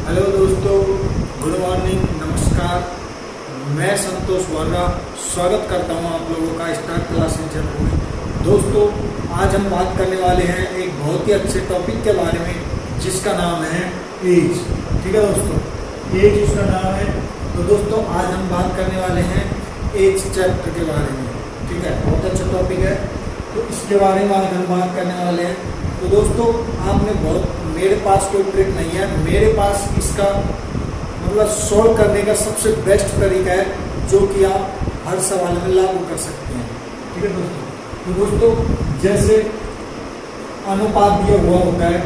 Hello दोस्तों, good morning, नमस्कार। मैं संतोष वर्मा स्वागत करता हूं आप लोगों का स्टार क्लासेस चैनल में। दोस्तों, आज हम बात करने वाले हैं एक बहुत ही अच्छे टॉपिक के बारे में जिसका नाम है एज। ठीक है दोस्तों, एज उसका नाम है। तो दोस्तों, आज हम बात करने वाले हैं एज चैप्टर के बारे में। ठीक है, बहुत अच्छा टॉपिक है, तो इसके बारे में आज हम बात करने वाले हैं। तो दोस्तों, मेरे पास कोई ट्रिक नहीं है, मेरे पास इसका मतलब सॉल्व करने का सबसे बेस्ट तरीका है जो कि आप हर सवाल में लागू कर सकते हैं। ठीक है दोस्तों, तो दोस्तों जैसे अनुपात दिया हुआ होता है,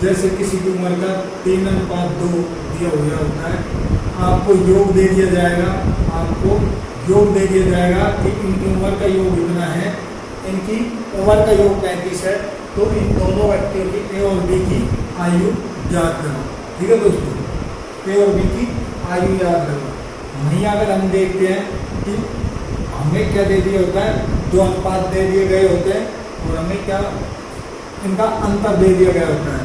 जैसे किसी की उम्र का 3:2 दिया हुआ होता है, आपको योग दे दिया जाएगा, कि इनकी उम्र का योग इतना है, इनकी उम्र का योग 35 है, तो इन दोनों व्यक्तियों की ए और बी की आयु याद करो। ठीक है दोस्तों, ए और बी की आयु याद करो। वहीं अगर हम देखते हैं कि हमें क्या दे दिया होता है, 2 अनुपात दे दिए गए होते हैं और हमें क्या इनका अंतर दे दिया गया होता है।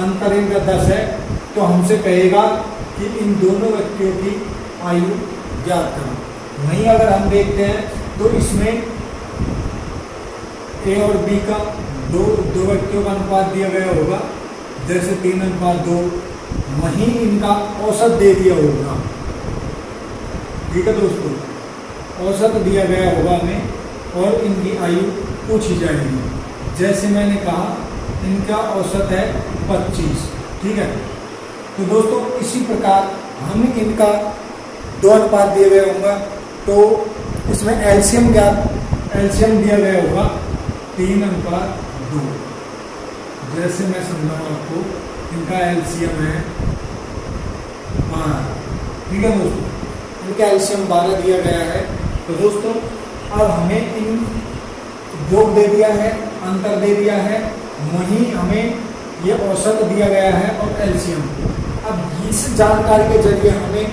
अंतर इनका 10 है, तो हमसे कहेगा कि इन दोनों व्यक्तियों की आयु याद करो। वहीं अगर हम देखते हैं तो इसमें ए और बी का दो व्यक्तियों का अनुपात दिया गया होगा, जैसे 3:2। वहीं इनका औसत दे दिया होगा। ठीक है दोस्तों, औसत दिया गया होगा हमें और इनकी आयु पूछी जाएगी। जैसे मैंने कहा, इनका औसत है 25। ठीक है, तो दोस्तों इसी प्रकार हम इनका 2 अनुपात दिए गए होंगे, तो इसमें एलसीएम दिया गया होगा 3:2। जैसे मैं समझाऊँ आपको, इनका एलसीएम है 12। ठीक है दोस्तों, इनका एलसीएम 12 दिया गया है। तो दोस्तों अब हमें इन योग दे दिया है, अंतर दे दिया है, वहीं हमें ये औसत दिया गया है और एलसीएम। अब इस जानकारी के जरिए हमें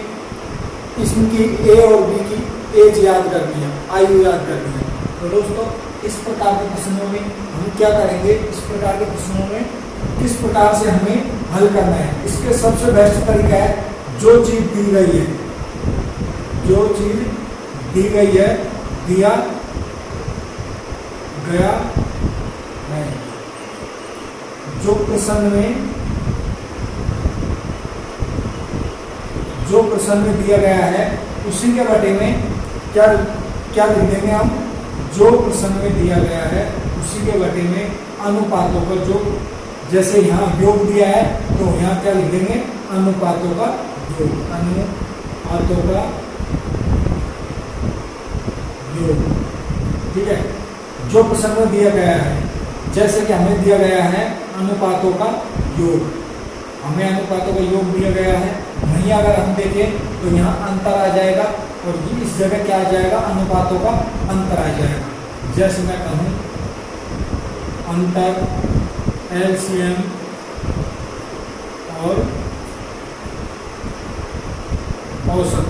इनकी ए और बी की एज याद करनी है, आयु याद करनी है। तो दोस्तों इस प्रकार के प्रश्नों में हम क्या करेंगे, इस प्रकार के प्रश्नों में किस प्रकार से हमें हल करना है, इसके सबसे बेस्ट तरीका है, जो चीज दी गई है, दिया गया है, जो प्रश्न में दिया गया है, उसी के बटे में क्या लिख देंगे हम, जो प्रश्न में दिया गया है उसी के बटे में अनुपातों का जो, जैसे यहाँ योग दिया है तो यहाँ क्या लिख देंगे, अनुपातों का योग। ठीक है, जो प्रश्न में दिया गया है, जैसे कि हमें दिया गया है अनुपातों का योग, हमें अनुपातों का योग दिया गया है। वहीं अगर हम देखें तो यहाँ अंतर आ जाएगा और इस जगह क्या आ जाएगा, अनुपातों का अंतर आ जाएगा। जैसे मैं कहूँ अंतर एलसीएम और औसत।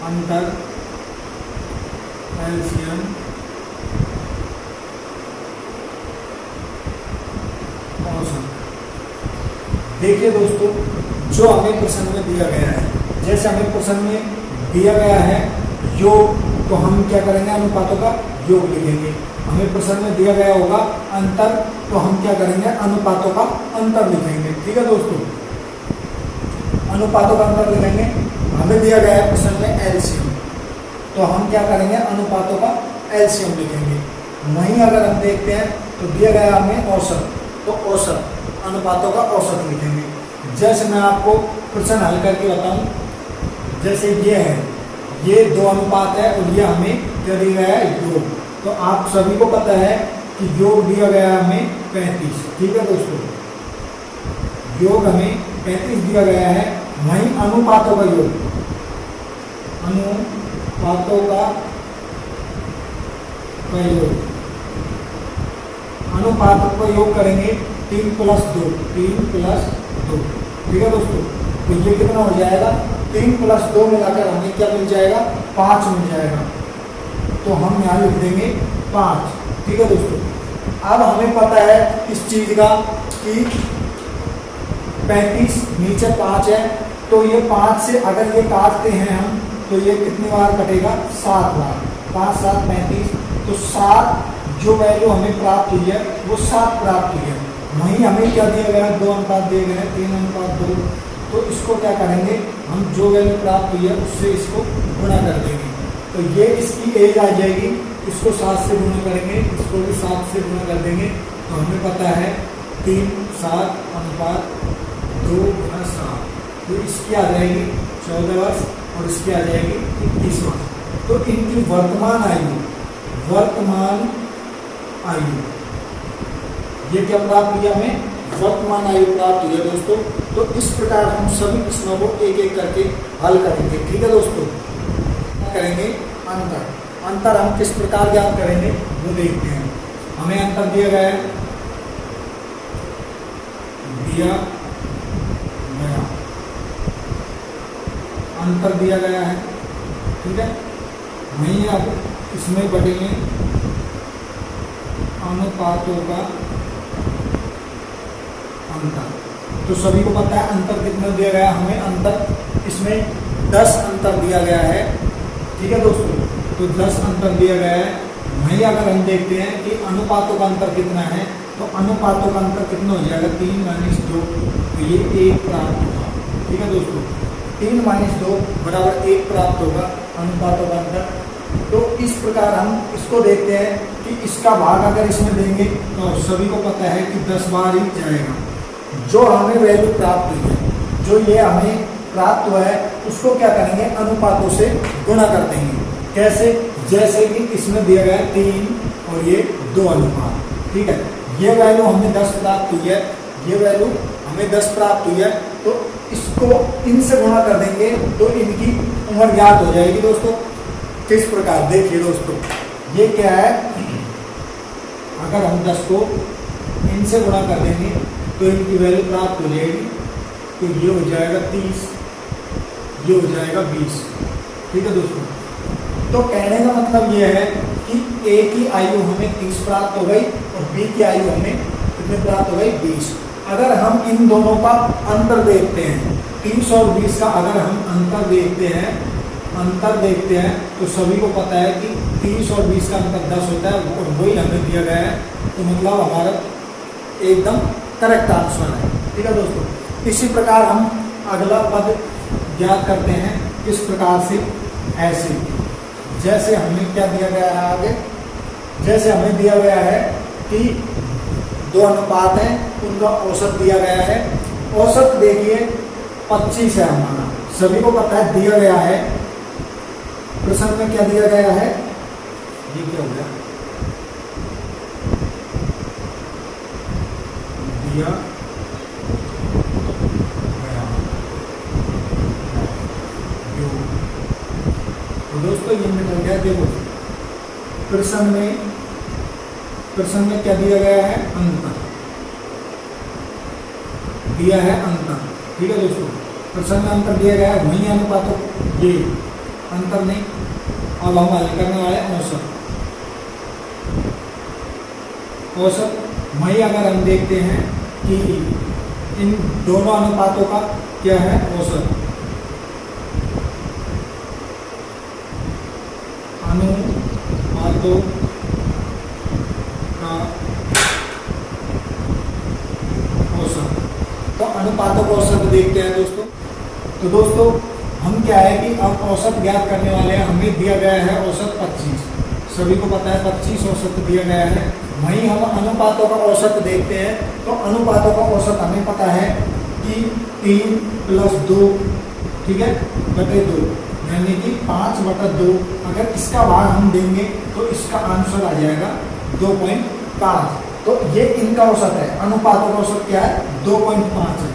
अंतर एलसीएम औसत। देखिए दोस्तों, जो हमें प्रश्न में दिया गया है, जैसे हमें प्रश्न में दिया गया है योग, तो हम क्या करेंगे, अनुपातों का योग लिखेंगे। हमें प्रश्न में दिया गया होगा अंतर, तो हम क्या करेंगे, अनुपातों का अंतर लिखेंगे। ठीक है दोस्तों, अनुपातों का अंतर लिखेंगे। हमें दिया गया है प्रश्न में एलसीएम, तो हम क्या करेंगे, अनुपातों का एलसीएम लिखेंगे। वहीं अगर हम देखते हैं तो दिया गया हमें औसत, तो औसत अनुपातों का औसत लिखेंगे। जैसे मैं आपको प्रश्न हल करके बताऊं, जैसे ये 2 अनुपात है और ये हमें क्या दिया गया है, योग। तो आप सभी को पता है कि योग दिया गया है हमें 35। ठीक है दोस्तों, योग हमें 35 दिया गया है। वहीं अनुपातों का योग, अनुपातों का योग करेंगे 3+2। ठीक है दोस्तों, तो ये कितना हो जाएगा, 3+2 मिलाकर हमें क्या मिल जाएगा, 5 मिल जाएगा। तो हम यहाँ लिख देंगे 5। ठीक है दोस्तों, अब हमें पता है इस चीज़ का कि 35 नीचे 5 है, तो ये 5 से अगर ये काटते हैं हम तो ये कितनी बार कटेगा, 7 बार। 5 7 35, तो 7 जो वैल्यू हमें प्राप्त हुई है वो 7 प्राप्त हुई है। वहीं हमें क्या दिया गया है, 2 अनुपात दिए गए हैं, 3 अनुपात 2। तो इसको क्या करेंगे हम, जो वैल्यू प्राप्त हुई है उससे इसको गुणा कर देंगे, तो ये इसकी एज आ जाएगी। इसको 7 से गुणा करेंगे, इसको भी 7 से गुणा कर देंगे, तो हमें पता है 3 7 अनुपात 2 गुना 7, तो इसकी आ जाएगी 14 वर्ष और इसकी आ जाएगी 21 वर्ष। तो इनकी वर्तमान आयु ये क्या प्राप्त हुई हमें, वर्तमान आयु प्राप्त हुई है दोस्तों। तो इस प्रकार हम सभी प्रश्नों को एक एक करके हल करेंगे। ठीक है दोस्तों, करेंगे अंतर हम किस प्रकार ज्ञात करेंगे वो देखते हैं। हमें अंतर दिया गया है, अंतर दिया गया है। ठीक है, वहीं अब इसमें बढ़ेंगे अनुपातों का अंतर। तो सभी को पता है अंतर कितना दिया गया हमें, अंतर इसमें 10 अंतर दिया गया है। ठीक है दोस्तों, तो 10 अंतर दिया गया है। वहीं अगर हम देखते हैं कि अनुपातों का अंतर कितना है, तो अनुपातों का अंतर कितना हो जाएगा, 3 - 2, तो ये 1 प्राप्त होगा। ठीक है दोस्तों, 3 - 2 बराबर 1 प्राप्त होगा अनुपातों का अंतर। तो इस प्रकार हम इसको देखते हैं कि इसका भाग अगर इसमें देंगे तो सभी को पता है कि 10 बार ही जाएगा। जो हमें वैल्यू प्राप्त हुई है, जो ये हमें प्राप्त हुआ है, उसको क्या करेंगे, अनुपातों से गुणा कर देंगे। कैसे, जैसे कि इसमें दिया गया है 3 और ये 2 अनुपात। ठीक है, ये वैल्यू हमें 10 प्राप्त हुई है, ये वैल्यू हमें 10 प्राप्त हुई है, तो इसको इनसे गुणा कर देंगे तो इनकी उम्र ज्ञात हो जाएगी दोस्तों। किस प्रकार, देखिए दोस्तों, ये क्या है, अगर हम 10 को इनसे गुणा कर देंगे तो इनकी वैल्यू प्राप्त हो जाएगी, तो ये हो जाएगा 30, ये हो जाएगा 20। ठीक है दोस्तों, तो कहने का मतलब ये है कि ए की आयु हमें 30 प्राप्त हो गई और बी की आयु हमें कितने प्राप्त हो गई, 20। अगर हम इन दोनों का अंतर देखते हैं, 30 और 20 का अगर हम अंतर देखते हैं तो सभी को पता है कि 30 और 20 का अंतर 10 होता है और वही हमें दिया गया है। तो मतलब हमारा एकदम करेक्ट आंसर है। ठीक है दोस्तों, इसी प्रकार हम अगला पद ज्ञात करते हैं। किस प्रकार से, ऐसे जैसे हमें क्या दिया गया है आगे, जैसे हमें दिया गया है कि 2 अनुपात हैं, उनका औसत दिया गया है। औसत देखिए 25 है हमारा, सभी को पता है दिया गया है। प्रश्न में क्या दिया गया है, ये क्या हो गया, दिया गया। तो दोस्तों ये निकल गया। देखो प्रश्न में क्या दिया गया है, अंतर दिया है, अंतर। ठीक है दोस्तों, प्रश्न में अंतर दिया गया है, वही अनुपातों, ये अंतर नहीं। अब हम हल करने वाले औसत। वही अगर हम देखते हैं कि इन दोनों अनुपातों का क्या है, औसत। अनुपातों का औसत, तो अनुपातों का औसत देखते हैं दोस्तों। तो दोस्तों हम क्या है कि अब औसत ज्ञात करने वाले हैं। हमें दिया गया है औसत 25, सभी को पता है 25 औसत दिया गया है। वहीं हम अनुपातों का औसत देखते हैं, तो अनुपातों का औसत हमें पता है कि 3 + 2, ठीक है, बटे 2, यानी कि 5/2। अगर इसका भाग हम देंगे तो इसका आंसर आ जाएगा 2.5। तो ये इनका औसत है, अनुपातों का औसत क्या है, 2.5 है।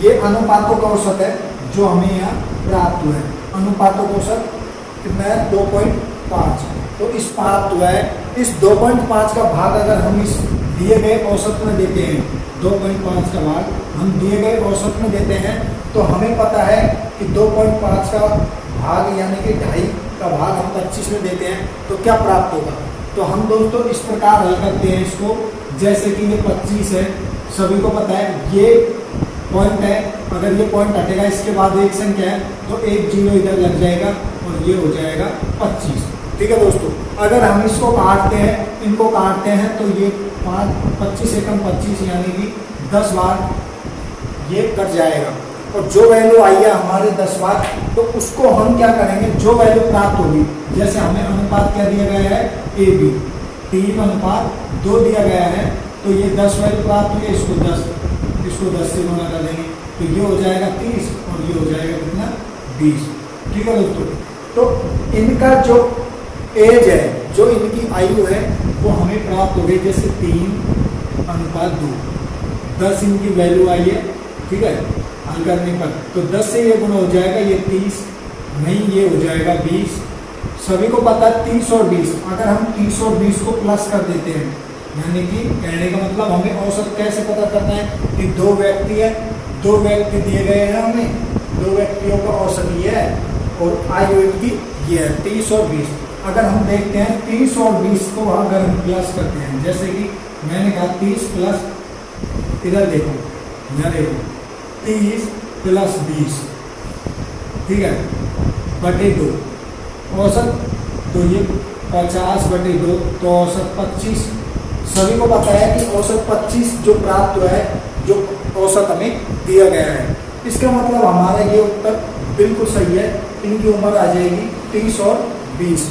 ये अनुपातों का औसत है जो हमें यहाँ प्राप्त हुआ है। अनुपातों का औसत कितना है, 2.5। तो इस प्राप्त हुआ है, इस 2.5 का भाग अगर हम इस दिए गए औसत में देते हैं, 2.5 का भाग हम दिए गए औसत में देते हैं, तो हमें पता है कि 2.5 का भाग यानी कि 2.5 का भाग हम 25 में देते हैं तो क्या प्राप्त होगा। तो हम दोस्तों इस प्रकार हल करते हैं इसको, जैसे कि ये 25 है, सभी को पता है ये पॉइंट है, अगर ये पॉइंट हटेगा इसके बाद एक संख्या है तो एक 0 इधर लग जाएगा और ये हो जाएगा 25। ठीक है दोस्तों, अगर हम इसको काटते हैं, इनको काटते हैं तो ये 25 एकम 25 यानी कि 10 बार ये कट जाएगा और जो वैल्यू आई है हमारे 10 बार, तो उसको हम क्या करेंगे, जो वैल्यू प्राप्त होगी, जैसे हमें अनुपात क्या दिया गया है AB 3:2 दिया गया है, तो ये 10 वैल्यू प्राप्त हुई है, इसको 10 से गुणा कर देंगे तो ये हो जाएगा 30 और ये हो जाएगा कितना 20। ठीक है दोस्तों, तो इनका जो एज है, जो इनकी आयु है वो हमें प्राप्त हो गई, जैसे 3:2, 10 इनकी वैल्यू आई है। ठीक है, हल करने पर तो 10 से ये गुणा हो जाएगा, ये 30 नहीं, ये हो जाएगा 20। सभी को पता है 30 और 20, अगर हम 30 और 20 को प्लस कर देते हैं, यानी कि कहने का मतलब हमें औसत कैसे पता करना है कि 2 व्यक्ति है, 2 व्यक्ति दिए गए हैं हमें, 2 व्यक्तियों का औसत ये है और आयु इनकी ये है 30 और 20। अगर हम देखते हैं 30 और 20 को अगर हम प्लस करते हैं, जैसे कि मैंने कहा 30 प्लस, इधर देखो, यहाँ देखो 30 प्लस 20, ठीक है, बटे 2 औसत, तो ये 50/2 तो औसत 25। सभी को पता है कि औसत 25 जो प्राप्त हुआ है, जो औसत हमें दिया गया है, इसका मतलब हमारा ये उत्तर बिल्कुल सही है। इनकी उम्र आ जाएगी 30 और 20।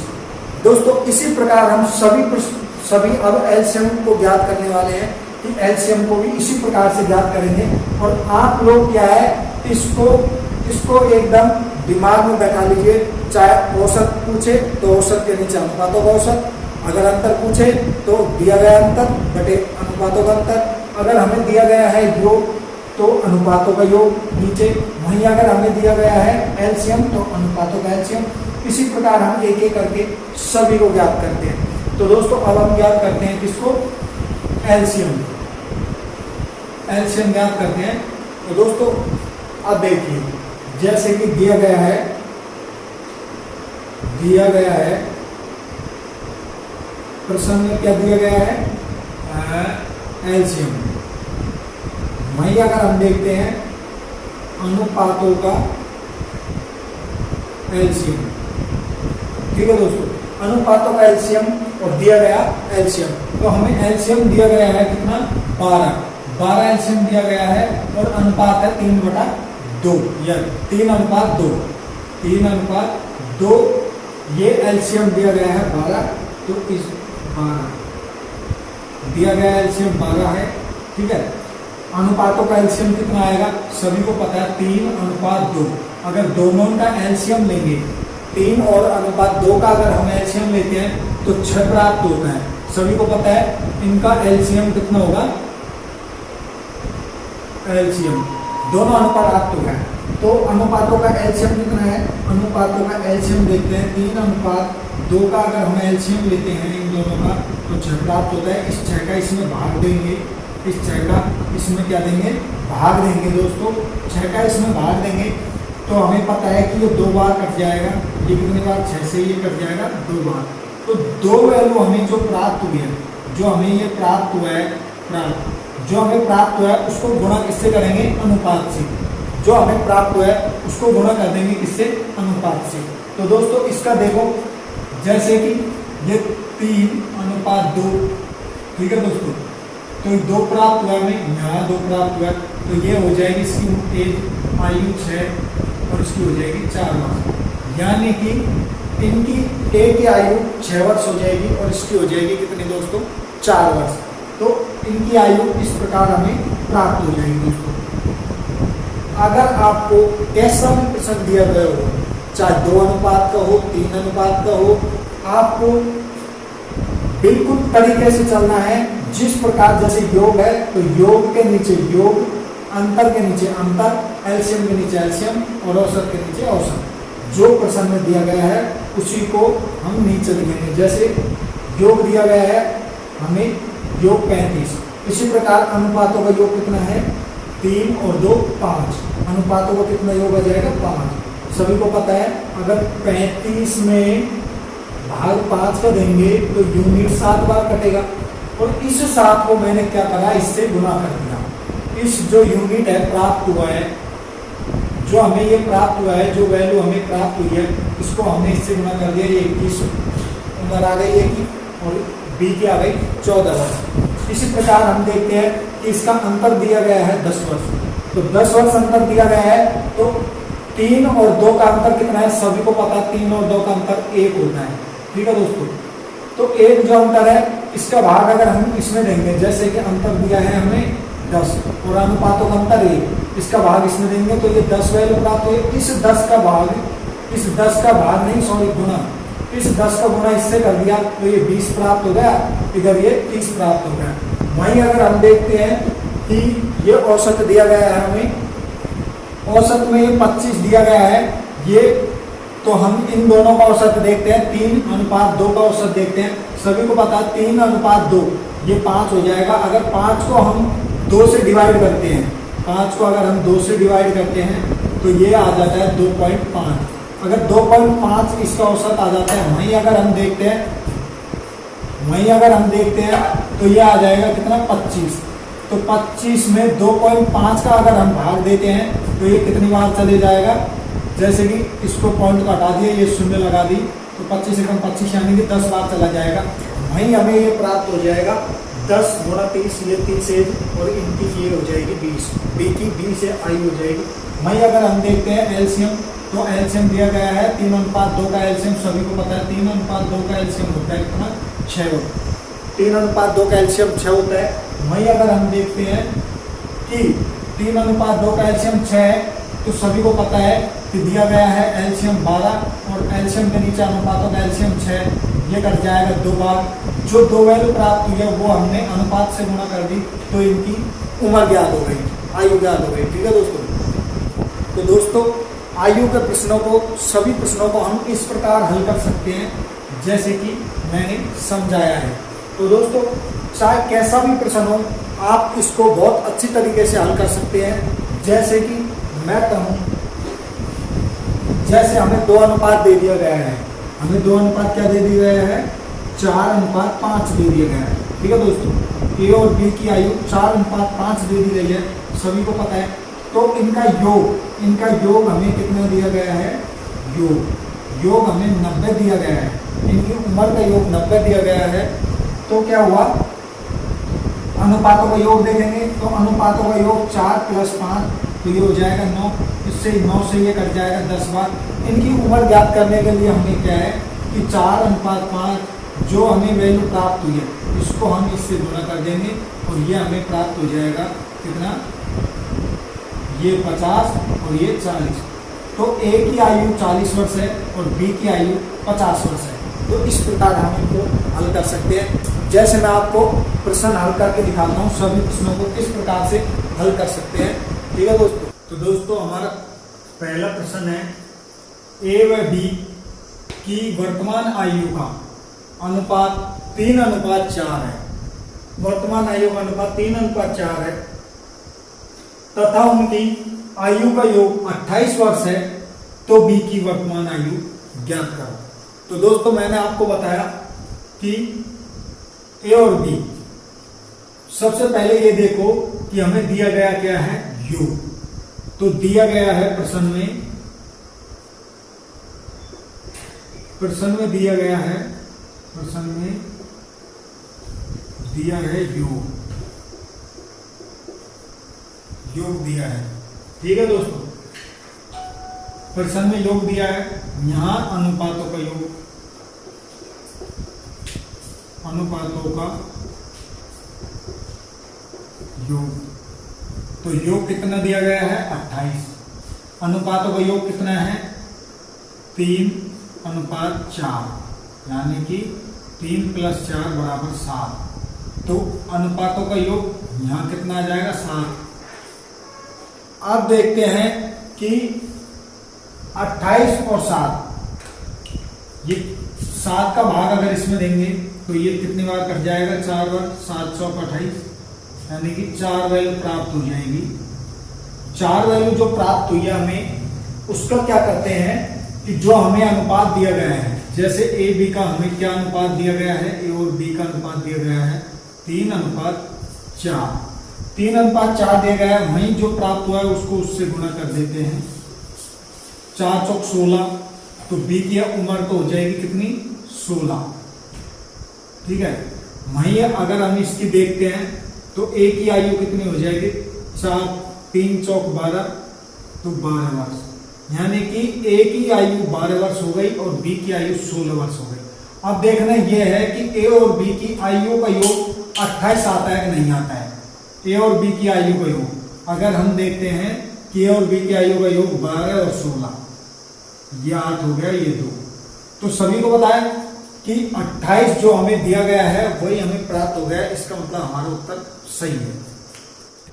दोस्तों इसी प्रकार हम सभी अब एलसीएम को ज्ञात करने वाले हैं कि एलसीएम को भी इसी प्रकार से ज्ञात करेंगे। और आप लोग क्या है, इसको एकदम दिमाग में बैठा लीजिए, चाहे औसत पूछे तो औसत के नीचे अनुपातों का औसत, अगर अंतर पूछे तो दिया गया अंतर बटे अनुपातों का अंतर, अगर हमें दिया गया है योग तो अनुपातों का योग नीचे, वहीं अगर हमें दिया गया है एलसीएम तो अनुपातों का एलसीएम। इसी प्रकार हम एक एक करके सभी को ज्ञात करते हैं। तो दोस्तों अब हम ज्ञात करते हैं किसको, एलसीएम ज्ञात करते हैं। तो दोस्तों अब देखिए, जैसे कि दिया गया है प्रश्न में क्या दिया गया है, एलसीएम। वहीं अगर हम देखते हैं अनुपातों का एलसीएम, ठीक है दोस्तों, अनुपातों का एलसीएम और दिया गया एलसीएम, तो हमें एलसीएम दिया गया है कितना, 12 एलसीएम दिया गया है और अनुपात है 3/2 या 3:2, ये एलसीएम दिया गया है 12, तो इस 12 दिया गया एलसीएम 12 है। ठीक है, अनुपातों का एलसीएम कितना आएगा, सभी को पता है 3:2। अगर दोनों का एलसीएम लेंगे, 3 और अनुपात 2 का अगर हम एलसीएम लेते हैं तो 6 प्राप्त होता है। सभी को पता है इनका एलसीएम कितना होगा, एलसीएम दोनों अनुपात हो गए, तो अनुपातों का एलसीएम कितना है, अनुपातों का एलसीएम देखते हैं, 3:2 का अगर हम एलसीएम लेते हैं इन दोनों का तो 6 प्राप्त होता है। इस 6 का इसमें भाग देंगे, इस 6 का इसमें क्या देंगे, भाग देंगे दोस्तों, 6 का इसमें भाग देंगे तो हमें पता है कि ये 2 बार कट जाएगा, ये कितनी बार, 6 से ये कट जाएगा 2 बार। तो 2 वैल्यू हमें जो प्राप्त हुई है, जो हमें ये प्राप्त हुआ है, जो हमें प्राप्त हुआ है उसको गुणा किससे करेंगे, अनुपात से। जो हमें प्राप्त हुआ है उसको गुणा कर देंगे किससे, अनुपात से। तो दोस्तों इसका देखो, जैसे कि ये 3:2, ठीक है दोस्तों, तो 2 प्राप्त हुआ हमें, यहाँ 2 प्राप्त हुआ, तो ये हो जाएगी इसकी एज आयु 6 और इसकी हो जाएगी 4 वर्ष, यानी कि इनकी ए की आयु 6 वर्ष हो जाएगी और इसकी हो जाएगी कितनी दोस्तों, 4 वर्ष। तो इनकी आयु इस प्रकार हमें प्राप्त हो जाएगी दोस्तों। अगर आपको कैसा भी प्रश्न दिया गया हो, चाहे 2 अनुपात का हो, 3 अनुपात का हो, आपको बिल्कुल तरीके से चलना है जिस प्रकार, जैसे योग है तो योग के नीचे योग, अंतर के नीचे अंतर, एलसीएम के नीचे एलसीएम और औसत के नीचे औसत। जो प्रश्न में दिया गया है उसी को हम नीचे लिखेंगे। जैसे योग दिया गया है हमें योग 35, इसी प्रकार अनुपातों का योग कितना है, 3 और 2 5, अनुपातों का कितना योग आ जाएगा 5। सभी को पता है अगर 35 में भाग 5 का देंगे तो यूनिट 7 बार कटेगा, और इस 7 को मैंने क्या करा, इससे गुना कर दिया। इस जो यूनिट है प्राप्त हुआ है, जो हमें ये प्राप्त हुआ है, जो वैल्यू हमें प्राप्त हुई है, इसको हमने इससे गुना कर दिया। ये 21 उम्र आ गई है की, और बी की आ गई 14 वर्ष। इसी प्रकार हम देखते हैं कि इसका अंतर दिया गया है 10 वर्ष। तो 10 वर्ष अंतर दिया गया है, तो 3 और 2 का अंतर कितना है, सभी को पता है 3 और 2 का अंतर 1 होता है। ठीक है दोस्तों, तो 1 जो अंतर है, इसका भाग अगर हम इसमें देंगे, जैसे कि अंतर दिया है हमें 10 और अनुपातों का अंतर 1, इसका भाग इसमें देंगे तो ये 10 वैल्यू प्राप्त हुई। इस 10 का भाग, इस 10 का भाग नहीं सॉरी गुना, इस 10 का गुना इससे कर दिया तो ये 20 प्राप्त हो गया, इधर ये 30 प्राप्त हो गया। वहीं अगर हम देखते हैं कि ये औसत दिया गया है हमें, औसत में ये 25 दिया गया है, ये तो हम इन दोनों का औसत देखते हैं, 3:2 का औसत देखते हैं। सभी को पता है 3:2 ये 5 हो जाएगा। अगर 5 को हम 2 से डिवाइड करते हैं, 5 को अगर हम 2 से डिवाइड करते हैं तो ये आ जाता है 2.5। अगर 2.5 इसका औसत आ जाता है, वहीं अगर हम देखते हैं तो ये आ जाएगा कितना, 25। तो 25 में 2.5 का अगर हम भाग देते हैं तो ये कितनी बार चले जाएगा, जैसे कि इसको पॉइंट को हटा दिया, ये शून्य लगा दी, तो 25 से कम 25 यानी कि 10 बार चला जाएगा। वहीं हमें ये प्राप्त हो जाएगा 10 गुणा 30, ये 30 एज, और इनकी ये हो जाएगी 20, बी की 20 से आई हो जाएगी। वहीं अगर हम देखते हैं एलसीएम, तो एलसीएम दिया गया है 3:2 का एलसीएम, सभी को पता है 3:2 का एलसीएम होता है कितना, 6 होता है। 3:2 का एलसीएम 6 होता है। वहीं अगर हम देखते हैं कि 3:2 का एलसीएम 6 है, तो सभी को पता है कि दिया गया है एलसीएम 12 और एलसीएम के नीचे अनुपातों का एलसीएम 6, ये कट जाएगा 2 बार। जो 2 वैल्यू प्राप्त हुई है वो हमने अनुपात से गुणा कर दी, तो इनकी उम्र ज्ञात हो गई, आयु ज्ञात हो गई। ठीक है दोस्तों, तो दोस्तों आयु के प्रश्नों को, सभी प्रश्नों को हम इस प्रकार हल कर सकते हैं जैसे कि मैंने समझाया है। तो दोस्तों चाहे कैसा भी प्रश्न हो, आप इसको बहुत अच्छी तरीके से हल कर सकते हैं। जैसे कि मैं कहूँ, जैसे हमें 2 अनुपात दे दिया गया है, हमें 2 अनुपात क्या दे दिया गया है, 4:5 दे दिया गया है। ठीक है दोस्तों, ए और बी की आयु 4:5 दे दी गई है, सभी को पता है। तो इनका योग हमें कितना दिया गया है, योग हमें 90 दिया गया है, इनकी उम्र का योग 90 दिया गया है। तो क्या हुआ, अनुपातों का योग देखेंगे तो अनुपातों का योग 4 + 5, तो ये हो जाएगा 9, इससे 9 से ये कट जाएगा 10 बार। इनकी उम्र ज्ञात करने के लिए हमें क्या है कि 4:5 जो हमें वैल्यू प्राप्त हुई है, इसको हम इससे गुणा कर देंगे और ये हमें प्राप्त हो जाएगा कितना, ये 50 और ये 40। तो ए की आयु 40 वर्ष है और बी की आयु 50 वर्ष है। तो इस प्रकार हम इनको हल कर सकते हैं। जैसे मैं आपको प्रश्न हल करके दिखाता हूँ, सभी प्रश्नों को किस प्रकार से हल कर सकते हैं। ठीक है दोस्तों, तो दोस्तों हमारा पहला प्रश्न है, ए व बी की वर्तमान आयु का अनुपात 3:4 है। वर्तमान आयु का अनुपात 3:4 है तथा उनकी आयु का योग 28 वर्ष है, तो बी की वर्तमान आयु ज्ञात करो। तो दोस्तों मैंने आपको बताया कि ए और बी, सबसे पहले ये देखो कि हमें दिया गया क्या है, योग। तो दिया गया है प्रश्न में दिया गया है, प्रश्न में दिया है योग दिया है। ठीक है दोस्तों, प्रश्न में योग दिया है, यहां अनुपातों का योग, तो योग कितना दिया गया है, 28। अनुपातों का योग कितना है, 3:4, यानी कि 3 + 4 = 7। तो अनुपातों का योग यहाँ कितना आ जाएगा, 7। अब देखते हैं कि 28 और 7, ये 7 का भाग अगर इसमें देंगे तो ये कितनी बार कट जाएगा, 4 बार, 7 × 28, यानी कि 4 वैल्यू प्राप्त हो जाएगी। 4 वैल्यू जो प्राप्त हुई है हमें, उसका क्या करते हैं कि जो हमें अनुपात दिया गया है, जैसे ए बी का हमें क्या अनुपात दिया गया है, ए और बी का अनुपात दिया गया है 3:4। 3:4 दिया गया है, वहीं जो प्राप्त हुआ है उसको उससे गुणा कर देते हैं। 4 चौक 16, तो बी की उम्र तो हो जाएगी कितनी, 16। ठीक है, वहीं अगर हम इसकी देखते हैं तो ए की आयु कितनी हो जाएगी, 4 3 चौक 12, तो 12 वर्ष, यानी कि ए की आयु 12 वर्ष हो गई और बी की आयु 16 वर्ष हो गई। अब देखना यह है कि ए और बी की आयु का योग 28 आता है कि नहीं आता है। ए और बी की आयु का योग अगर हम देखते हैं कि ए और बी की आयु का योग 12 और 16, ये 8 हो गया, ये 2, तो सभी को पता है कि 28 जो हमें दिया गया है वही हमें प्राप्त हो गया। इसका मतलब हमारा उत्तर सही है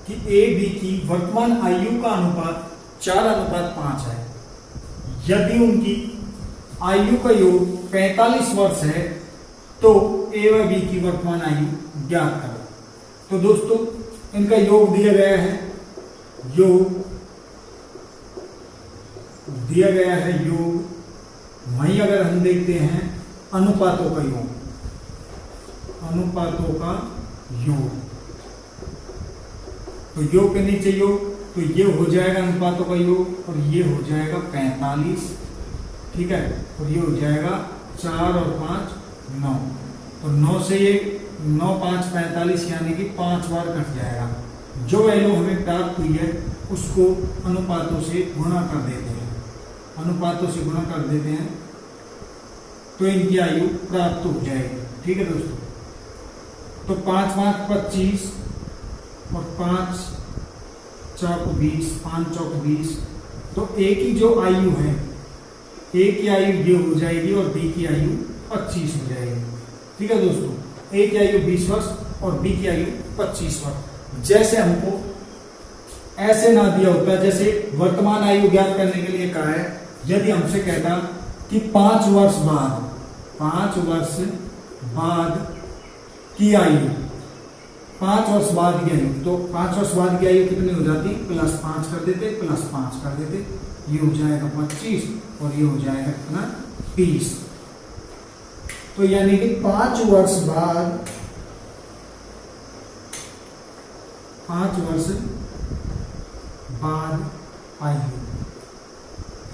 कि ए बी की वर्तमान आयु का अनुपात 4:5 है। यदि उनकी आयु का योग 45 वर्ष है तो ए व बी की वर्तमान आयु ज्ञात करो। तो दोस्तों इनका योग दिया गया है, योग दिया गया है योग। वहीं अगर हम देखते हैं अनुपातों का योग, अनुपातों का योग, तो योग के नीचे योग, तो ये हो जाएगा अनुपातों का योग और ये हो जाएगा 45, ठीक है, और ये हो जाएगा 4 और 5 9, तो 9 से ये 9 5 45, यानी कि 5 बार कट जाएगा। जो वैल्यू हमें प्राप्त हुई है उसको अनुपातों से गुणा कर देते हैं, अनुपातों से गुणा कर देते हैं तो इनकी आयु प्राप्त हो जाएगी। ठीक है दोस्तों, तो 5 5 25 और 5 चौक 20, 5 चौक 20, तो ए की जो आयु है, ए की आयु ये हो जाएगी और बी की आयु 25 हो जाएगी। ठीक है दोस्तों, ए की आयु 20 वर्ष और बी की आयु 25 वर्ष। जैसे हमको ऐसे ना दिया होता, जैसे वर्तमान आयु ज्ञात करने के लिए कहा है, यदि हमसे कहता कि 5 वर्ष बाद, 5 वर्ष बाद की आयु, 5 वर्ष बाद की आयु, तो 5 वर्ष बाद की आयु कितनी हो जाती, +5 कर देते, +5 कर देते, ये हो जाएगा 25 और ये हो जाएगा कितना, 30। तो यानी कि 5 वर्ष बाद, 5 वर्ष बाद आयु,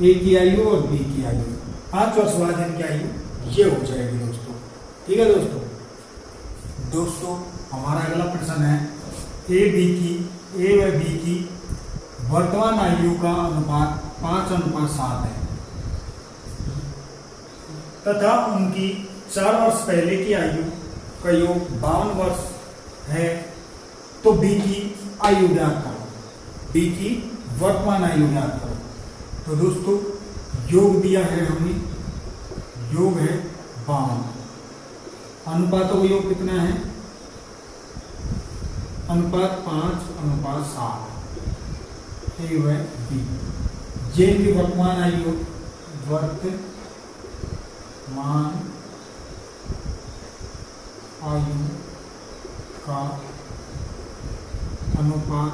ए की आयु और बी की आयु, 5 वर्ष बाद इनकी आयु ये हो जाएगी दोस्तों। ठीक है दोस्तों, हमारा अगला प्रश्न है ए व बी की वर्तमान आयु का अनुपात 5:7 है तथा उनकी 4 वर्ष पहले की आयु का योग 52 वर्ष है, तो बी की आयु ज्ञात करो, बी की वर्तमान आयु ज्ञात करो। तो दोस्तों योग दिया है हमें, योग है 52, अनुपातों का योग कितना है, अनुपात 5:7, ए व बी, जे की वर्तमान आयु, वर्तमान आयु का अनुपात,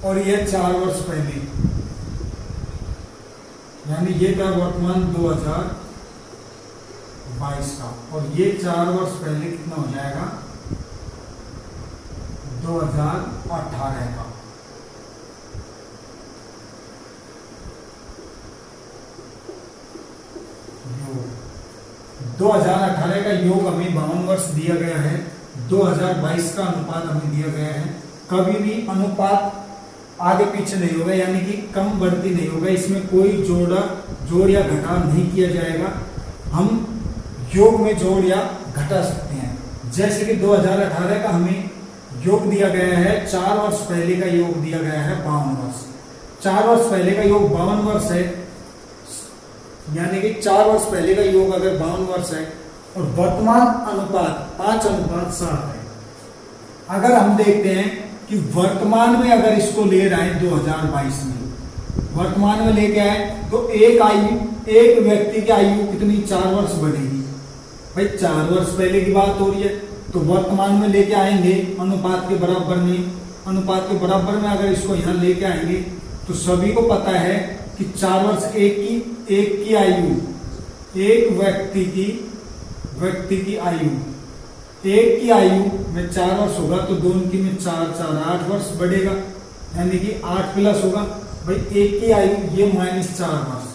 और यह 4 वर्ष पहले, यानी ये था वर्तमान 2022 का, और ये 4 वर्ष पहले कितना हो जाएगा, 2018 का। योग 2018 का योग हमें 52 वर्ष दिया गया है, 2022 का अनुपात हमें दिया गया है। कभी भी अनुपात आगे पीछे नहीं होगा, यानी कि कम बढ़ती नहीं होगा, इसमें कोई जोड़ या घटाव नहीं किया जाएगा। हम योग में जोड़ या घटा सकते हैं। जैसे कि 2018 का हमें योग दिया गया है, 4 वर्ष पहले का योग दिया गया है 52 वर्ष, 4 वर्ष पहले का योग 52 वर्ष है, यानी कि 4 वर्ष पहले का योग अगर 52 वर्ष है और वर्तमान अनुपात 5:7 है। अगर हम देखते हैं कि वर्तमान में अगर इसको ले रहे हैं 2022 में, वर्तमान में लेके आए तो एक व्यक्ति की आयु कितनी, 4 वर्ष बढ़ेगी। भाई 4 वर्ष पहले की बात हो रही है, तो वर्तमान में लेके आएंगे अनुपात के बराबर में, अनुपात के बराबर में अगर इसको यहाँ लेके आएंगे तो सभी को पता है कि 4 वर्ष एक की आयु, एक व्यक्ति की आयु, एक की आयु में 4 वर्ष होगा तो दोनों की में 4 4 8 वर्ष बढ़ेगा, यानी कि 8 प्लस होगा। भाई एक की आयु ये -4 वर्ष,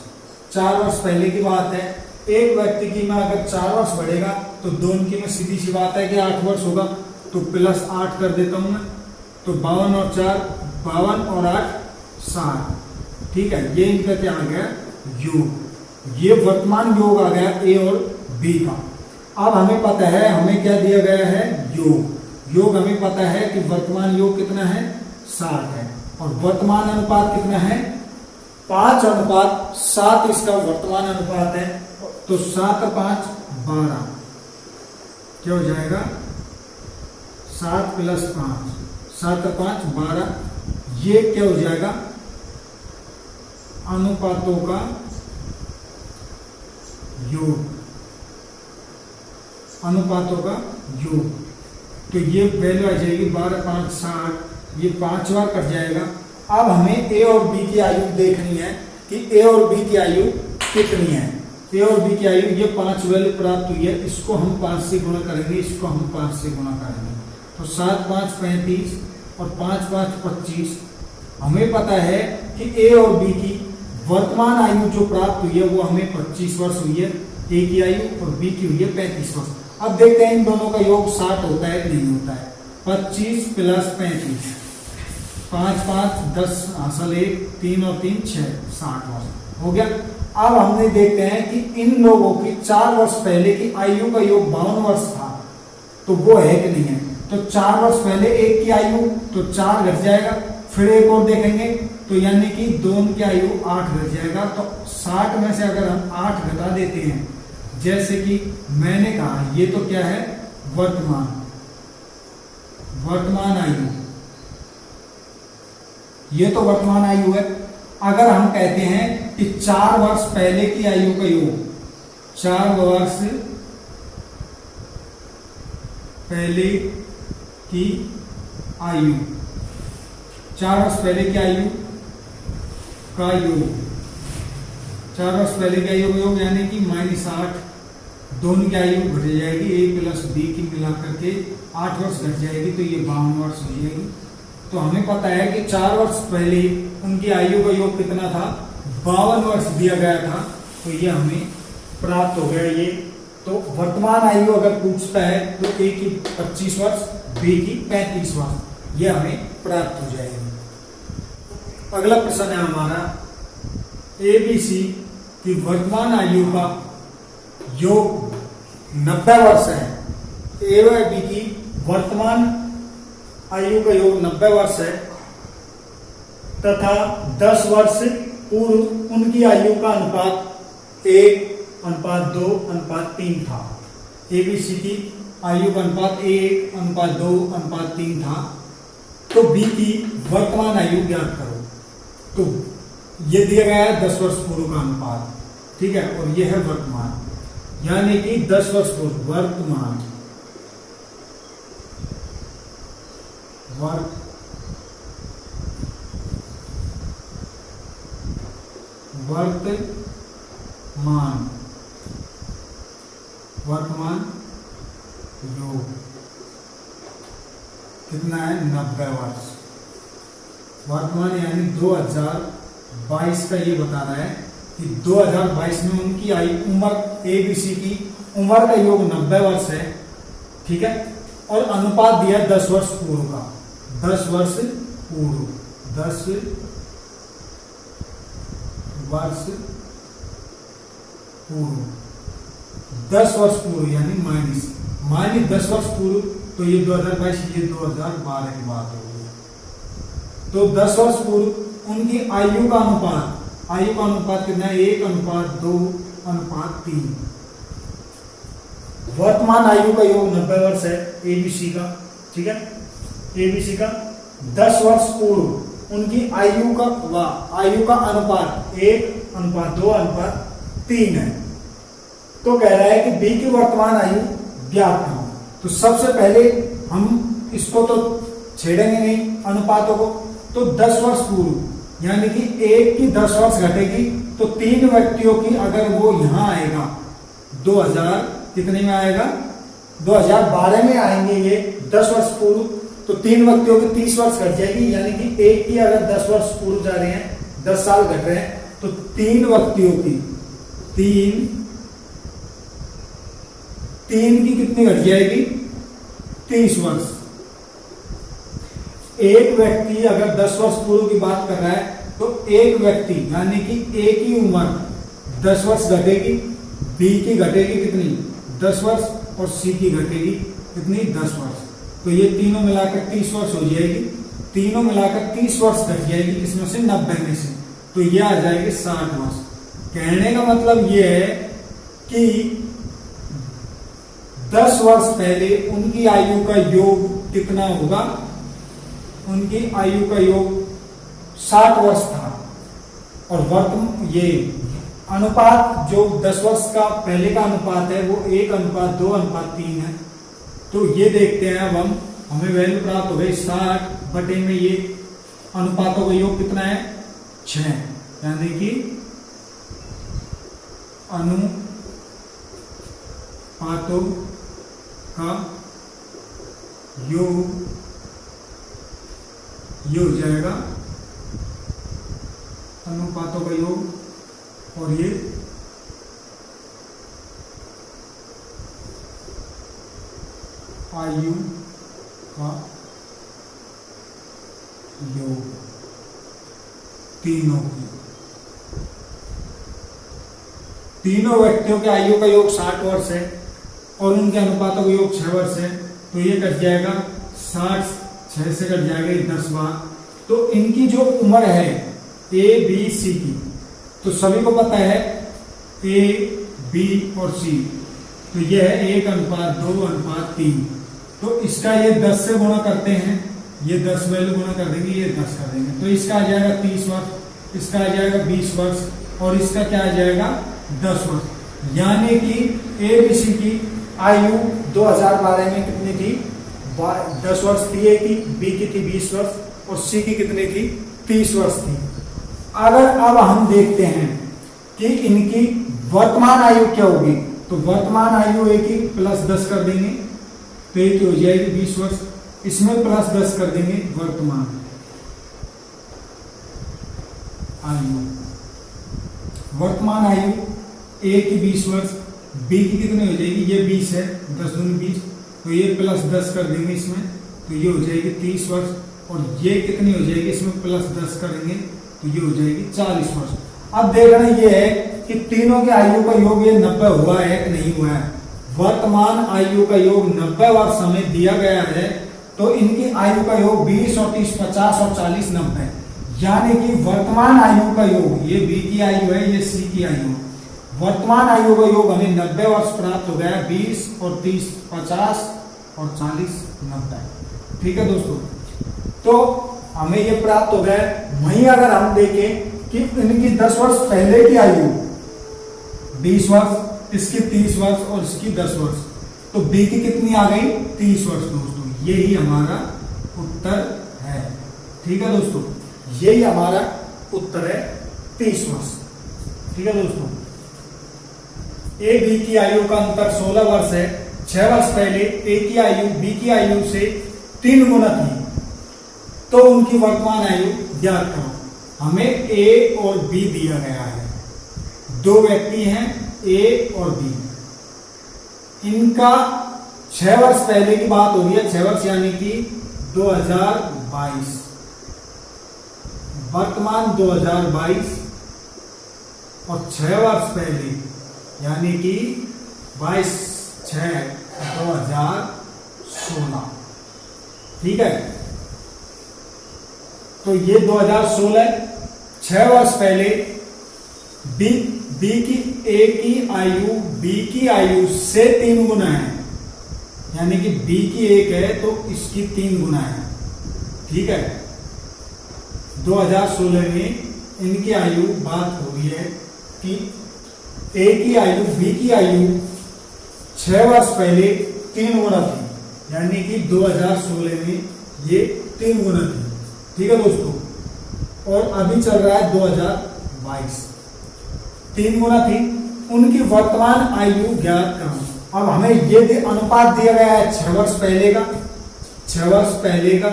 4 वर्ष पहले की बात है। एक व्यक्ति की में अगर 4 वर्ष बढ़ेगा तो दोनों की में सीधी सी बात है कि 8 वर्ष होगा, तो +8 कर देता हूं मैं। तो 52 और 4 52 और 8 60, ठीक है। ये इनका क्या आ गया योग, ये वर्तमान योग आ गया ए और बी का। अब हमें पता है, हमें क्या दिया गया है योग हमें पता है कि वर्तमान योग कितना है 60 है, और वर्तमान अनुपात कितना है 5:7 इसका वर्तमान अनुपात है। तो 7 और 5 12, क्या हो जाएगा 7 + 5, 7 और 5 12, ये क्या हो जाएगा अनुपातों का योग, अनुपातों का योग। तो ये वैल्यू आ जाएगी 12 5 60, ये 5 बार कट जाएगा। अब हमें ए और बी की आयु देखनी है कि ए और बी की आयु कितनी है। ए और बी की आयु ये 5 वैल्यू प्राप्त हुई है, इसको हम 5 से गुणा करेंगे, इसको हम 5 से गुणा करेंगे। तो 7 5 35 और 5 5 25। हमें पता है कि ए और बी की वर्तमान आयु जो प्राप्त हुई है वो हमें 25 वर्ष हुई है, ए की आयु, और बी की हुई है 35 वर्ष। अब देखते हैं इन दोनों का योग 60 होता है कि नहीं होता है। 25 + 35, 5 5 10 हासिल 1, 3 और 3 6, 60 वर्ष हो गया। अब हमने देखते हैं कि इन लोगों की 4 वर्ष पहले की आयु का योग 52 वर्ष था, तो वो है कि नहीं है। तो 4 वर्ष पहले एक की आयु, तो 4 घट जाएगा। फिर एक और देखेंगे तो यानी कि दोनों की आयु 8 घट जाएगा। तो 60 में से अगर हम 8 घटा देते हैं, जैसे कि मैंने कहा ये तो क्या है वर्तमान आयु, ये तो वर्तमान आयु है। अगर हम कहते हैं कि 4 वर्ष पहले की आयु का योग, 4 वर्ष पहले की आयु, 4 वर्ष पहले की आयु का योग, 4 वर्ष पहले की आयु का योग यानी कि -8, दोनों की आयु घट जाएगी, ए प्लस बी की मिलाकर के 8 वर्ष घट जाएगी, तो ये 52 वर्ष हो जाएगी। तो हमें पता है कि 4 वर्ष पहले उनकी आयु का योग कितना था 52 वर्ष दिया गया था, तो ये हमें प्राप्त हो गया ये। तो वर्तमान आयु अगर पूछता है तो ए की 25 वर्ष, बी की 35 वर्ष, ये हमें प्राप्त हो जाएगी। अगला प्रश्न है हमारा एबीसी की वर्तमान आयु का योग 90 वर्ष है। ए व बी की वर्तमान आयु का योग 90 वर्ष है तथा 10 वर्ष पूर्व उनकी आयु का अनुपात 1:2:3 था। एबीसी की आयु का अनुपात 1:2:3 था। तो बी की वर्तमान आयु ज्ञात करो। तो ये दिया गया है 10 वर्ष पूर्व का अनुपात, ठीक है, और ये है वर्तमान, यानी कि 10 वर्ष पूर्व वर्तमान योग कितना है 90 वर्ष। वर्तमान यानी 2022 का ये बता रहा है कि 2022 में उनकी आयु उम्र एबीसी की उम्र का योग 90 वर्ष है, ठीक है, और अनुपात दिया 10 वर्ष पूर्व का। 10 वर्ष पूर्व 10 वर्ष पूर्व 10 वर्ष पूर्व यानी माइनस 10 वर्ष पूर्व, तो ये 2022 ये 2012 की बात हो गई। तो 10 वर्ष पूर्व उनकी आयु का अनुपात कितना है 1:2:3। वर्तमान आयु का योग 90 वर्ष है एबीसी का, ठीक है, एबीसी का 10 वर्ष पूर्व उनकी आयु का अनुपात 1:2:3 है। तो कह रहा है कि बी की वर्तमान आयु ज्ञात करो। तो सबसे पहले हम इसको तो छेड़ेंगे नहीं अनुपातों को, तो 10 वर्ष पूर्व यानी कि एक की 10 वर्ष घटेगी, तो 3 व्यक्तियों की अगर वो यहां आएगा 2000 कितने में आएगा, 2012 में आएंगे ये 10 वर्ष पूर्व, तो 3 व्यक्तियों की 30 वर्ष घट जाएगी। यानी कि एक की अगर 10 वर्ष पूर्व जा रहे हैं, 10 साल घट रहे हैं, तो 3 व्यक्तियों की तीन की कितनी घट जाएगी, 30 वर्ष। एक व्यक्ति अगर 10 वर्ष पूर्व की बात कर रहा है, तो एक व्यक्ति यानी कि ए की उम्र 10 वर्ष घटेगी, बी की घटेगी कितनी, 10 वर्ष, और सी की घटेगी कितनी, 10 वर्ष। तो ये तीनों मिलाकर 30 वर्ष हो जाएगी, तीनों मिलाकर 30 वर्ष घट जाएगी, किसमें से, 90 में से, तो ये आ जाएगी 60 वर्ष। कहने का मतलब ये है कि 10 वर्ष पहले उनकी आयु का योग कितना होगा, उनकी आयु का योग 60 वर्ष था, और वर्तमान ये अनुपात जो 10 वर्ष का पहले का अनुपात है वो 1:2:3 है। तो ये देखते हैं अब हमें वैल्यू प्राप्त हो गई 60 बटे में ये अनुपातों का योग कितना है, 6, यानी कि अनुपातों का योग ये हो जाएगा, अनुपातों का योग, और ये आयु का योग तीनों व्यक्तियों के आयु का योग 60 वर्ष है और उनके अनुपातों का योग 6 वर्ष है, तो ये कट जाएगा 60, 6 से कट जाएगा 10 बार। तो इनकी जो उम्र है ए बी सी की, तो सभी को पता है ए बी और सी, तो ये है 1:2:3। तो इसका ये 10 से गुणा करते हैं, ये 10 वैल्यू गुणा कर देंगे, ये 10 कर देंगे, तो इसका आ जाएगा 30 वर्ष, इसका आ जाएगा 20 वर्ष, और इसका क्या आ जाएगा 10 वर्ष। यानी कि ए बी सी की आयु 2012 में कितनी थी, 10 वर्ष थी ए की, बी की थी 20 वर्ष, और सी की कितनी थी, 30 वर्ष थी। अगर अब हम देखते हैं कि इनकी वर्तमान आयु क्या होगी, तो वर्तमान आयु ए की +10 कर देंगे, तो ये हो जाएगी 20 वर्ष, इसमें +10 कर देंगे वर्तमान आयु। वर्तमान आयु ए की 20 वर्ष, बी की कितनी हो जाएगी, ये 20 है, 10 दूनी 20, तो ये +10 कर देंगे इसमें, तो ये हो जाएगी 30 वर्ष, और ये कितनी हो जाएगी, इसमें +10 करेंगे तो ये हो जाएगी 40 वर्ष। अब देखना ये है कि तीनों के आयु का योग ये 90 हुआ है कि नहीं हुआ है। वर्तमान आयु का योग 90 वर्ष हमें दिया गया है, तो इनकी आयु का योग 20 और 30 50 और 40 90, यानी कि वर्तमान आयु का योग, ये बी की आयु है, ये सी की आयु, वर्तमान आयु का योग हमें 90 वर्ष प्राप्त हो गया, 20 और 30 50 और 40 90। ठीक है दोस्तों, तो हमें ये प्राप्त हो गया। वहीं अगर हम देखें कि इनकी 10 वर्ष पहले की आयु 20 वर्ष, इसकी 30 वर्ष और इसकी 10 वर्ष, तो बी की कितनी आ गई, 30 वर्ष दोस्तों। यही हमारा उत्तर है। ठीक है दोस्तों, यही हमारा उत्तर है, 30 वर्ष। ठीक है दोस्तों, ए बी की आयु का अंतर 16 वर्ष है। 6 वर्ष पहले ए की आयु बी की आयु से 3 गुना थी, तो उनकी वर्तमान आयु ज्ञात करो। हमें ए और बी दिया गया है, 2 व्यक्ति हैं ए और बी, इनका 6 वर्ष पहले की बात हो रही है, 6 वर्ष यानी कि 2022, वर्तमान 2022, और 6 वर्ष पहले यानी कि 22/6/2016। ठीक है, तो ये 2016, 6 वर्ष पहले बी की ए की आयु बी की आयु से 3 गुना है, यानी कि बी की 1 है तो इसकी 3 गुना है। ठीक है, 2016 में इनकी आयु बात हो रही है कि ए की आयु बी की आयु 6 वर्ष पहले 3 गुना थी, यानी कि 2016 में ये 3 गुना थी। ठीक है दोस्तों, और अभी चल रहा है 2022, 3 गुना थी। उनकी वर्तमान आयु ज्ञात करो। अब हमें ये अनुपात दिया गया है 6 वर्ष पहले का, 6 वर्ष पहले का,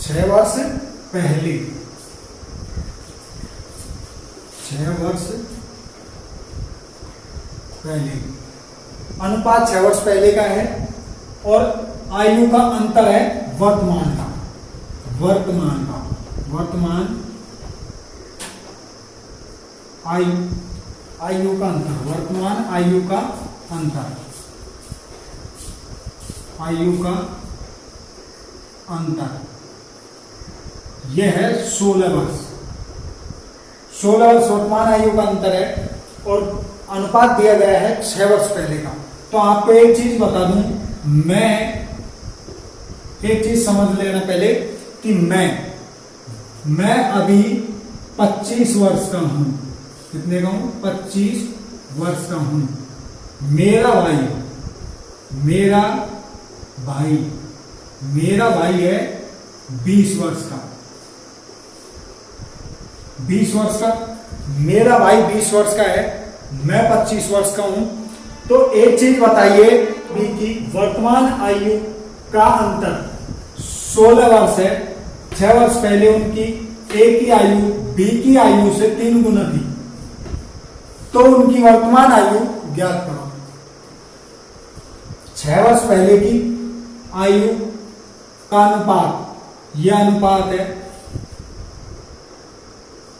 6 वर्ष पहले, 6 वर्ष पहले अनुपात 6 वर्ष पहले का है और आयु का अंतर है वर्तमान का, वर्तमान का, वर्तमान आयु का अंतर, वर्तमान आयु का अंतर, आयु का अंतर यह है 16 वर्ष। 16 वर्ष वर्तमान आयु का अंतर है और अनुपात दिया गया है 6 वर्ष पहले का। तो आपको एक चीज बता दूं, मैं एक चीज समझ लेना पहले कि मैं अभी 25 वर्ष का हूं। कितने का हूं? 25 वर्ष का हूं। मेरा भाई है 20 वर्ष का, 20 वर्ष का। मेरा भाई 20 वर्ष का है, मैं 25 वर्ष का हूं। तो एक चीज बताइए कि वर्तमान आयु का अंतर 16 वर्ष है। 6 वर्ष पहले उनकी ए की आयु बी की आयु से 3 गुना थी, तो उनकी वर्तमान आयु ज्ञात करो। 6 वर्ष पहले की आयु का अनुपात, यह अनुपात है,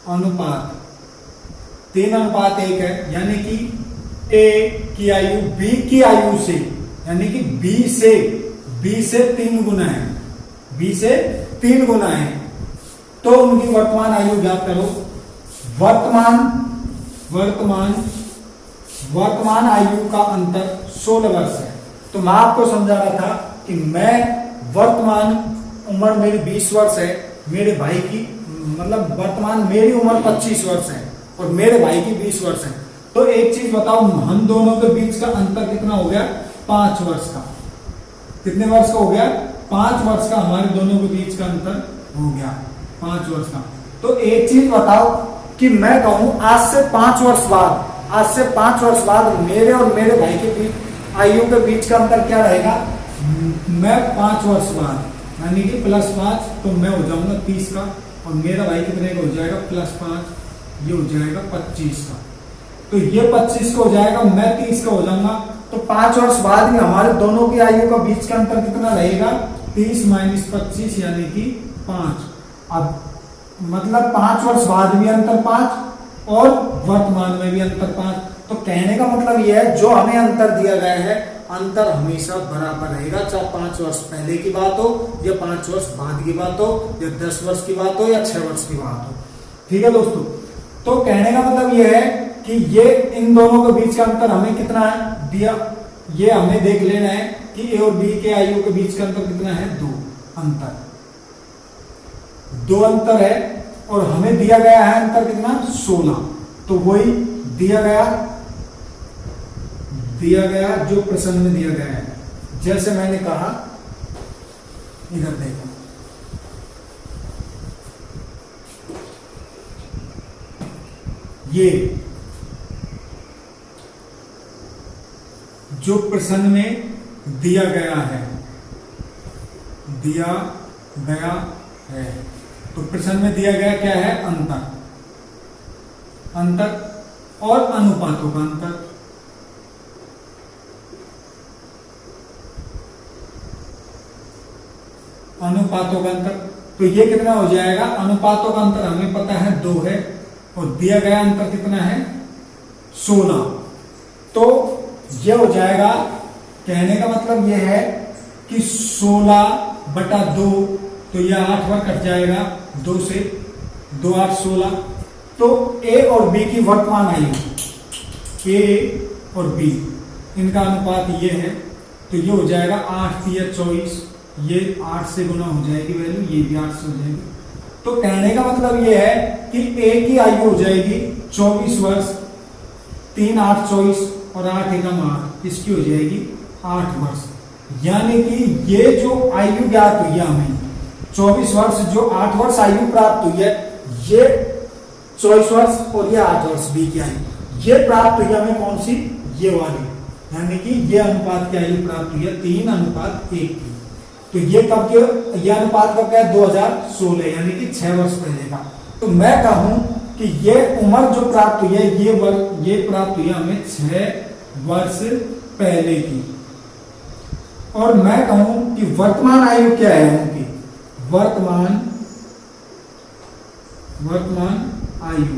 अनुपात 3:1 है, यानी कि ए की आयु बी की आयु से, यानी कि बी से 3 गुना है, बी से 3 गुना है। तो उनकी वर्तमान आयु ज्ञात करो। वर्तमान आयु का अंतर 16 वर्ष है। तो मैं आपको समझा रहा था कि मैं वर्तमान उम्र मेरी 20 वर्ष है, मेरे भाई की मतलब वर्तमान मेरी उम्र 25 वर्ष है और मेरे भाई की 20 वर्ष है। तो एक चीज बताओ, हम दोनों के बीच का अंतर कितना हो गया? 5 वर्ष का। कितने वर्ष का हो गया? 5 वर्ष का हमारे दोनों के बीच का अंतर हो गया, 5 वर्ष का। तो एक चीज बताओ कि मैं कहूं आज से 5 वर्ष बाद मेरे और मेरे भाई के बीच आयु के बीच का अंतर क्या रहेगा? मैं 5 वर्ष बाद यानी कि +5, तो मैं हो जाऊंगा 30 का और मेरा भाई कितने का हो जाएगा? +5, ये हो जाएगा 25 का। तो ये 25 का हो जाएगा, मैं 30 का हो जाऊंगा। तो 5 वर्ष बाद में हमारे दोनों की आयु का बीच का अंतर कितना रहेगा? 30 - 25 यानी कि 5। अब मतलब 5 वर्ष बाद भी अंतर 5 और वर्तमान में भी अंतर 5। तो कहने का मतलब यह है, जो हमें अंतर दिया गया है, अंतर हमेशा बराबर रहेगा, चाहे 5 वर्ष पहले की बात हो या 5 वर्ष बाद की बात हो या 10 वर्ष की बात हो या 6 वर्ष की बात हो। ठीक है दोस्तों, तो कहने का मतलब यह है कि ये इन दोनों के बीच का अंतर हमें कितना है दिया, ये हमें देख लेना है कि ए और बी के आयु के बीच का अंतर कितना है? 2 अंतर है और हमें दिया गया है अंतर कितना? 16। तो वही दिया गया जो प्रश्न में दिया गया है। जैसे मैंने कहा, इधर देखो, ये जो प्रश्न में दिया गया है, तो प्रश्न में दिया गया क्या है? अंतर और अनुपातों का अंतर। अनुपातों का अंतर, तो ये कितना हो जाएगा? अनुपातों का अंतर हमें पता है 2 है और दिया गया अंतर कितना है? 16। तो ये हो जाएगा, कहने का मतलब ये है कि 16/2, तो यह 8 बार कट जाएगा 2 से, 2 8 16। तो ए और बी की वर्तमान आयु, ए और बी इनका अनुपात ये है, तो ये हो जाएगा 8 × 24, ये 8 से गुना हो जाएगी वैल्यू, ये भी 8 से हो जाएगी। तो कहने का मतलब ये है कि ए की आयु हो जाएगी 24 वर्ष, 3 8 24 और 8 एकम 8, इसकी हो जाएगी 8 वर्ष। यानी कि ये जो आयु ज्ञात हुई हमें, 24 वर्ष जो 8 वर्ष आयु प्राप्त हुई है, ये 24 वर्ष और ये 8 वर्ष बी की आयु ये प्राप्त हुई हमें कौन सी, ये वाली, यानी कि ये अनुपात की आयु प्राप्त हुई है 3:1 की। तो ये कब के, ये अनुपात कब का है, 2016 यानी कि 6 वर्ष पहले का। तो मैं कहूं कि ये उम्र जो प्राप्त हुई है ये प्राप्त हुई है हमें 6 वर्ष पहले की। और मैं कहूं कि वर्तमान आयु क्या है उनकी, वर्तमान आयु,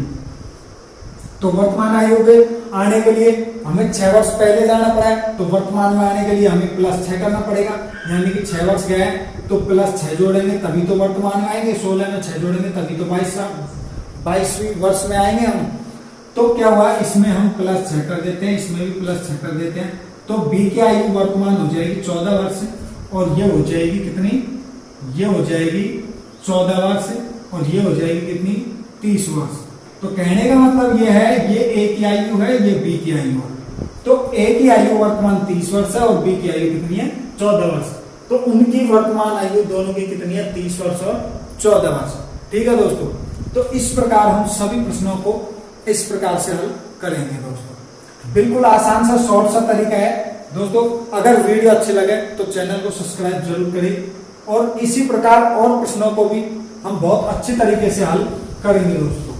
तो वर्तमान आयु के आने के लिए हमें 6 वर्ष पहले जाना पड़ा है, तो वर्तमान में आने के लिए हमें +6 करना पड़ेगा, यानी कि 6 वर्ष गए तो +6 जोड़ेंगे तभी तो वर्तमान में आएंगे, 16 में 6 जोड़ेंगे तभी तो 22वीं वर्ष में आएंगे हम। तो क्या हुआ, इसमें हम +6 कर देते हैं, इसमें भी +6 कर देते हैं, तो बी की आयु वर्तमान हो जाएगी 14 वर्ष, और ये हो जाएगी कितनी, ये हो जाएगी 14 वर्ष, और ये हो जाएगी कितनी, 30 वर्ष। तो कहने का मतलब ये है, ये ए की आयु है, ये बी की आयु है। तो ए की आयु वर्तमान 30 वर्ष है और बी की आयु कितनी है, 14 वर्ष। तो उनकी वर्तमान आयु दोनों की कितनी है, 30 वर्ष और 14 वर्ष। ठीक है दोस्तों, तो इस प्रकार हम सभी प्रश्नों को इस प्रकार से हल करेंगे दोस्तों। बिल्कुल आसान सा शॉर्ट सा तरीका है दोस्तों। अगर वीडियो अच्छे लगे तो चैनल को सब्सक्राइब जरूर करें, और इसी प्रकार और प्रश्नों को भी हम बहुत अच्छे तरीके से हल करेंगे दोस्तों।